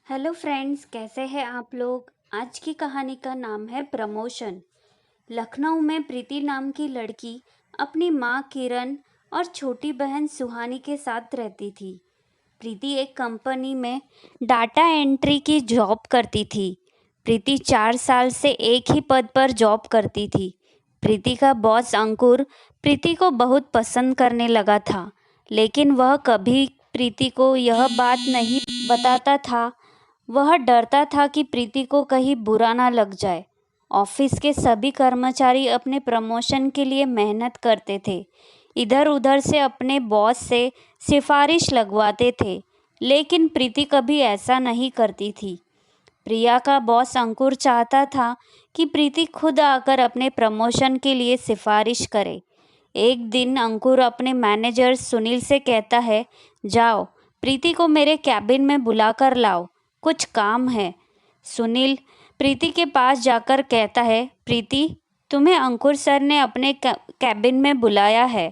Hello friends, कैसे हैं आप लोग। आज की कहानी का नाम है प्रमोशन। लखनऊ में प्रीति नाम की लड़की अपनी माँ किरण और छोटी बहन सुहानी के साथ रहती थी। प्रीति एक कंपनी में डाटा एंट्री की जॉब करती थी। प्रीति 4 साल से एक ही पद पर जॉब करती थी। प्रीति का बॉस अंकुर प्रीति को बहुत पसंद करने लगा था, लेकिन वह कभी प्रीति को यह बात नहीं बताता था। वह डरता था कि प्रीति को कहीं बुरा ना लग जाए। ऑफिस के सभी कर्मचारी अपने प्रमोशन के लिए मेहनत करते थे, इधर उधर से अपने बॉस से सिफारिश लगवाते थे, लेकिन प्रीति कभी ऐसा नहीं करती थी। प्रिया का बॉस अंकुर चाहता था कि प्रीति खुद आकर अपने प्रमोशन के लिए सिफारिश करे। एक दिन अंकुर अपने मैनेजर सुनील से कहता है, जाओ प्रीति को मेरे कैबिन में बुलाकर लाओ, कुछ काम है। सुनील प्रीति के पास जाकर कहता है, प्रीति तुम्हें अंकुर सर ने अपने कैबिन में बुलाया है।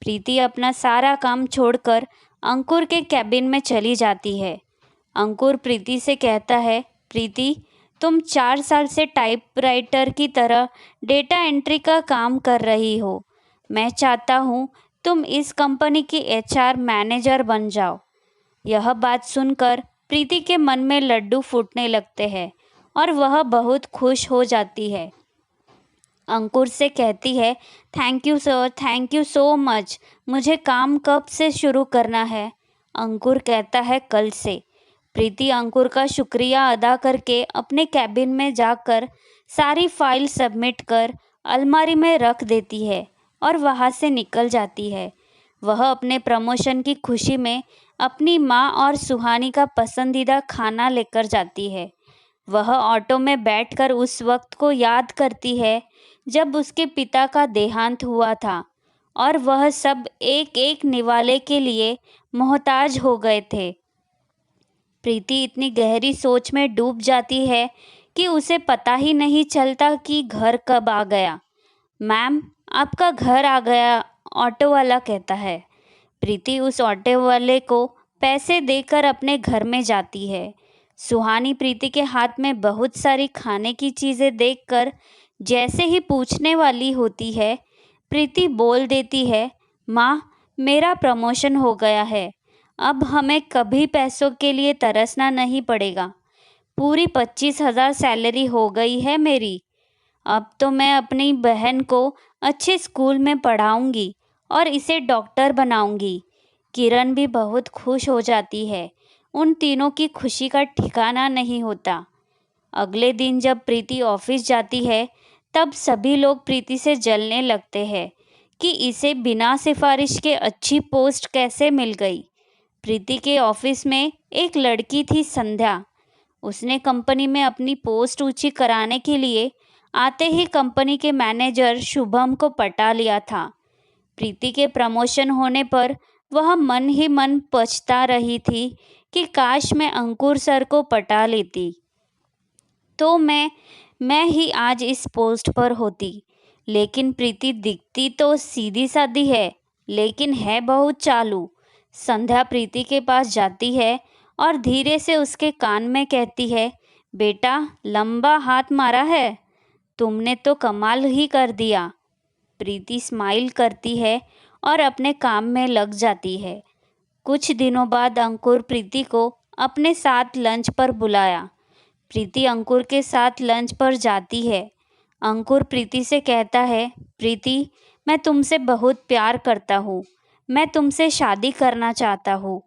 प्रीति अपना सारा काम छोड़कर अंकुर के कैबिन में चली जाती है। अंकुर प्रीति से कहता है, प्रीति तुम 4 साल से टाइपराइटर की तरह डेटा एंट्री का काम कर रही हो। मैं चाहता हूँ तुम इस कंपनी की एचआर मैनेजर बन जाओ। यह बात सुनकर प्रीति के मन में लड्डू फूटने लगते हैं और वह बहुत खुश हो जाती है। अंकुर से कहती है, thank you sir, thank you so much. मुझे काम कब से शुरू करना है। अंकुर कहता है, कल से। प्रीति अंकुर का शुक्रिया अदा करके अपने कैबिन में जाकर सारी फाइल सबमिट कर अलमारी में रख देती है और वहाँ से निकल जाती है। वह अपने प्रमोशन की खुशी में अपनी माँ और सुहानी का पसंदीदा खाना लेकर जाती है। वह ऑटो में बैठकर उस वक्त को याद करती है जब उसके पिता का देहांत हुआ था और वह सब एक एक निवाले के लिए मोहताज हो गए थे। प्रीति इतनी गहरी सोच में डूब जाती है कि उसे पता ही नहीं चलता कि घर कब आ गया। मैम, आपका घर आ गया, ऑटो वाला कहता है। प्रीति उस ऑटो वाले को पैसे देकर अपने घर में जाती है। सुहानी प्रीति के हाथ में बहुत सारी खाने की चीज़ें देखकर जैसे ही पूछने वाली होती है, प्रीति बोल देती है, माँ मेरा प्रमोशन हो गया है, अब हमें कभी पैसों के लिए तरसना नहीं पड़ेगा। पूरी 25,000 सैलरी हो गई है मेरी। अब तो मैं अपनी बहन को अच्छे स्कूल में पढ़ाऊंगी और इसे डॉक्टर बनाऊंगी। किरण भी बहुत खुश हो जाती है। उन तीनों की खुशी का ठिकाना नहीं होता। अगले दिन जब प्रीति ऑफिस जाती है, तब सभी लोग प्रीति से जलने लगते हैं कि इसे बिना सिफारिश के अच्छी पोस्ट कैसे मिल गई। प्रीति के ऑफिस में एक लड़की थी, संध्या। उसने कंपनी में अपनी पोस्ट ऊंची कराने के लिए आते ही कंपनी के मैनेजर शुभम को पटा लिया था। प्रीति के प्रमोशन होने पर वह मन ही मन पछता रही थी कि काश मैं अंकुर सर को पटा लेती तो मैं ही आज इस पोस्ट पर होती। लेकिन प्रीति दिखती तो सीधी सादी है, लेकिन है बहुत चालू। संध्या प्रीति के पास जाती है और धीरे से उसके कान में कहती है, बेटा लंबा हाथ मारा है, तुमने तो कमाल ही कर दिया। प्रीति स्माइल करती है और अपने काम में लग जाती है। कुछ दिनों बाद अंकुर प्रीति को अपने साथ लंच पर बुलाया। प्रीति अंकुर के साथ लंच पर जाती है। अंकुर प्रीति से कहता है, प्रीति मैं तुमसे बहुत प्यार करता हूँ, मैं तुमसे शादी करना चाहता हूँ।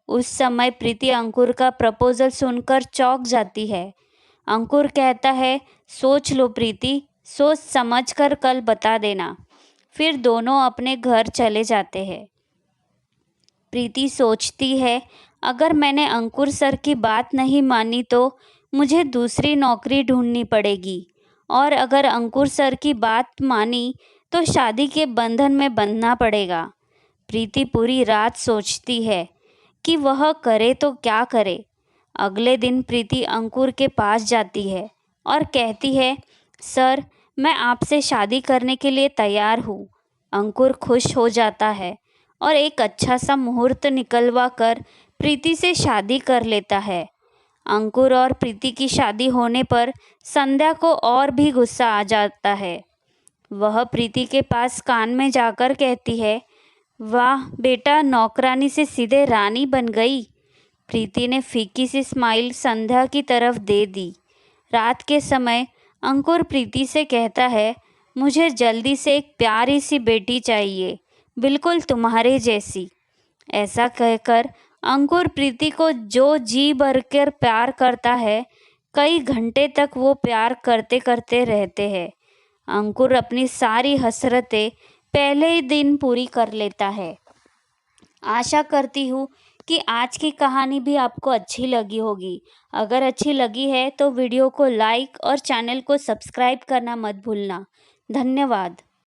उस समय प्रीति अंकुर का प्रपोजल सुनकर चौंक जाती है। अंकुर कहता है, सोच लो प्रीति, सोच समझ कर कल बता देना। फिर दोनों अपने घर चले जाते हैं। प्रीति सोचती है, अगर मैंने अंकुर सर की बात नहीं मानी तो मुझे दूसरी नौकरी ढूंढनी पड़ेगी, और अगर अंकुर सर की बात मानी तो शादी के बंधन में बंधना पड़ेगा। प्रीति पूरी रात सोचती है कि वह करे तो क्या करे। अगले दिन प्रीति अंकुर के पास जाती है और कहती है, सर मैं आपसे शादी करने के लिए तैयार हूँ। अंकुर खुश हो जाता है और एक अच्छा सा मुहूर्त निकलवा कर प्रीति से शादी कर लेता है। अंकुर और प्रीति की शादी होने पर संध्या को और भी गुस्सा आ जाता है। वह प्रीति के पास कान में जाकर कहती है, वाह बेटा, नौकरानी से सीधे रानी बन गई। प्रीति ने फीकी सी स्माइल संध्या की तरफ दे दी। रात के समय अंकुर प्रीति से कहता है, मुझे जल्दी से एक प्यारी सी बेटी चाहिए, बिल्कुल तुम्हारे जैसी। ऐसा कहकर अंकुर प्रीति को जो जी भरकर प्यार करता है, कई घंटे तक वो प्यार करते करते रहते हैं। अंकुर अपनी सारी हसरतें पहले ही दिन पूरी कर लेता है। आशा करती हूँ कि आज की कहानी भी आपको अच्छी लगी होगी। अगर अच्छी लगी है तो वीडियो को लाइक और चैनल को सब्सक्राइब करना मत भूलना। धन्यवाद।